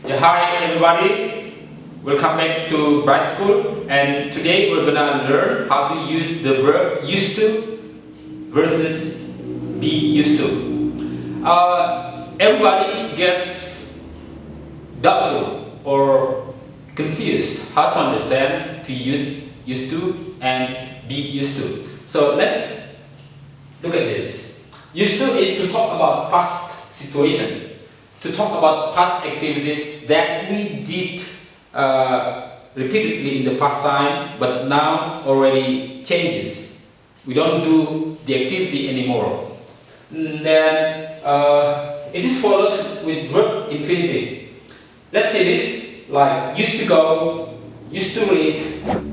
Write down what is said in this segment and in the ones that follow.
Yeah, hi everybody, welcome back to Bright School, and today we're gonna learn how to use the verb used to versus be used to. Everybody gets doubtful or confused how to understand to use used to and be used to. So let's look at this. Used to is to talk about past situation, to talk about past activities that we did repeatedly in the past time, but now already changes. We don't do the activity anymore. Then it is followed with verb infinitive. Let's say this like used to go, used to read,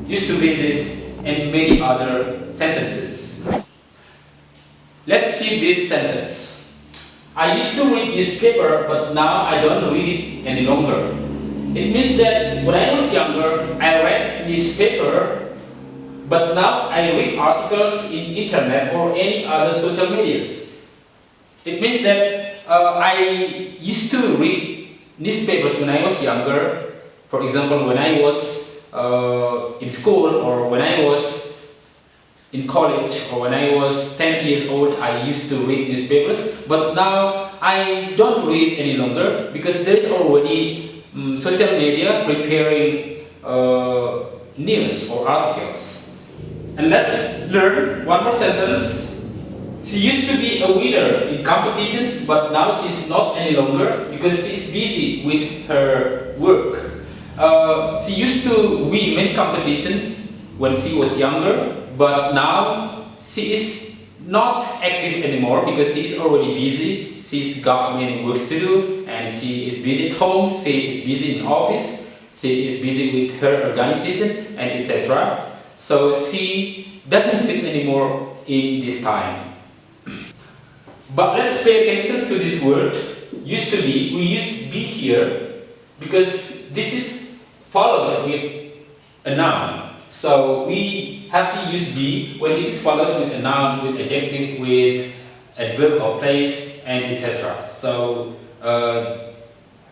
used to visit, and many other sentences. Let's see this sentence. I used to read newspaper, but now I don't read it any longer. It means that when I was younger, I read newspaper, but now I read articles in internet or any other social medias. It means that I used to read newspapers when I was younger. For example, when I was in school, or when I was in college, or when I was 10 years old, I used to read newspapers, but now I don't read any longer because there is already social media preparing news or articles. And let's learn one more sentence. She used to be a winner in competitions, but now she's not any longer because she's busy with her work. She used to win many competitions when she was younger, but now she is not active anymore because she is already busy. She's got many works to do, and she is busy at home, she is busy in office, she is busy with her organization, and etc. So she doesn't live anymore in this time. But let's pay attention to this word, used to be. We use be here because this is followed with a noun. So we have to use be when it is followed with a noun, with adjective, with adverb or place, and etc. So that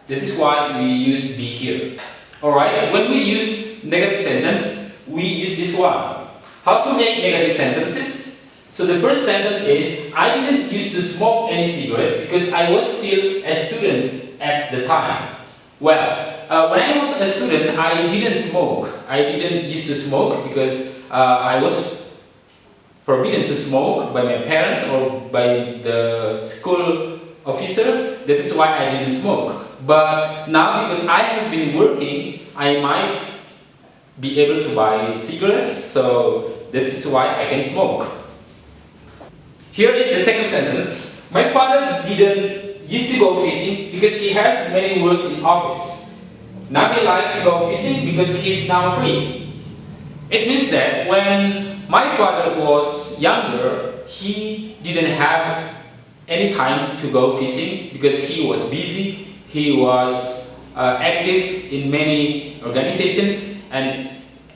is why we use be here. Alright, when we use negative sentence, we use this one. How to make negative sentences? So the first sentence is, I didn't used to smoke any cigarettes because I was still a student at the time. Well, when I was a student, I didn't smoke. I didn't used to smoke because I was forbidden to smoke by my parents or by the school officers. That is why I didn't smoke. But now, because I have been working, I might be able to buy cigarettes, so that is why I can smoke. Here is the second sentence. My father didn't used to go fishing because he has many works in office. Now he likes to go fishing because he is now free. It means that when my father was younger, he didn't have any time to go fishing because he was busy, he was active in many organizations and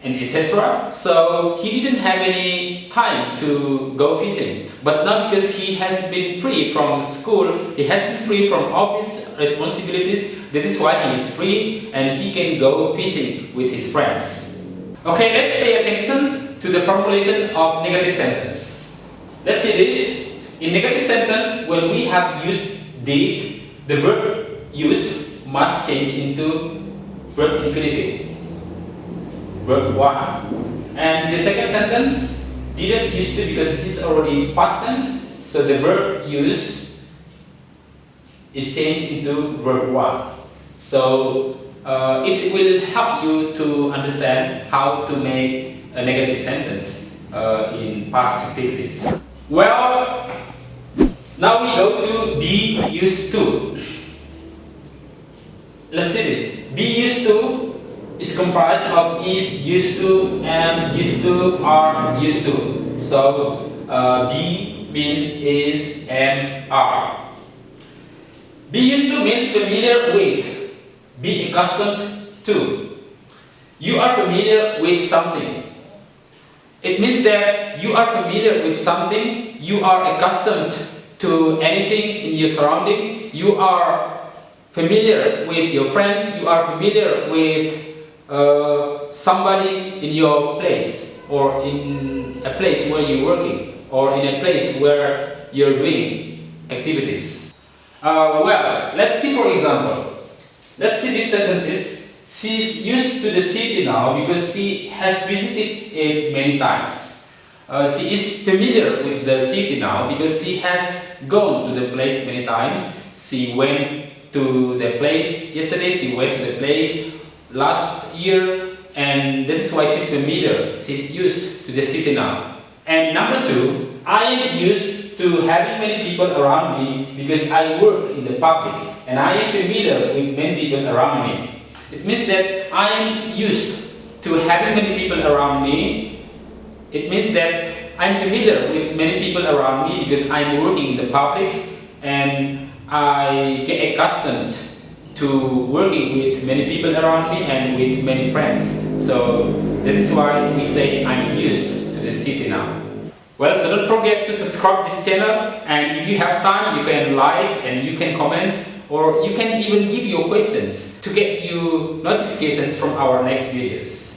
etc. So he didn't have any time to go fishing. But now because he has been free from school, he has been free from office responsibilities, that is why he is free and he can go fishing with his friends. Okay, let's pay attention to the formulation of negative sentence. Let's see this. In negative sentence, when we have used did, the verb used must change into verb infinitive. Verb 1. And the second sentence didn't used to because it is already past tense, so the verb used is changed into verb 1. So it will help you to understand how to make a negative sentence in past activities. Well, now we go to be used to. Let's see this. Be used to is comprised of is, used to, am, used to, are, used to. So be means is, am, are. Be used to means familiar with, be accustomed to. You are familiar with something. It means that you are familiar with something, you are accustomed to anything in your surrounding, you are familiar with your friends, you are familiar with somebody in your place, or in a place where you're working, or in a place where you're doing activities. Well, let's see, for example, let's see these sentences. She's used to the city now because she has visited it many times. She is familiar with the city now because she has gone to the place many times. She went to the place yesterday, she went to the place last year, and that's why she's familiar. She's used to the city now. And number two, I am used to having many people around me because I work in the public and I am familiar with many people around me. It means that I am used to having many people around me. It means that I'm familiar with many people around me because I'm working in the public and I get accustomed to working with many people around me and with many friends. So that is why we say I'm used to the city now. Well, so don't forget to subscribe this channel, and if you have time you can like and you can comment, or you can even give your questions to get you notifications from our next videos.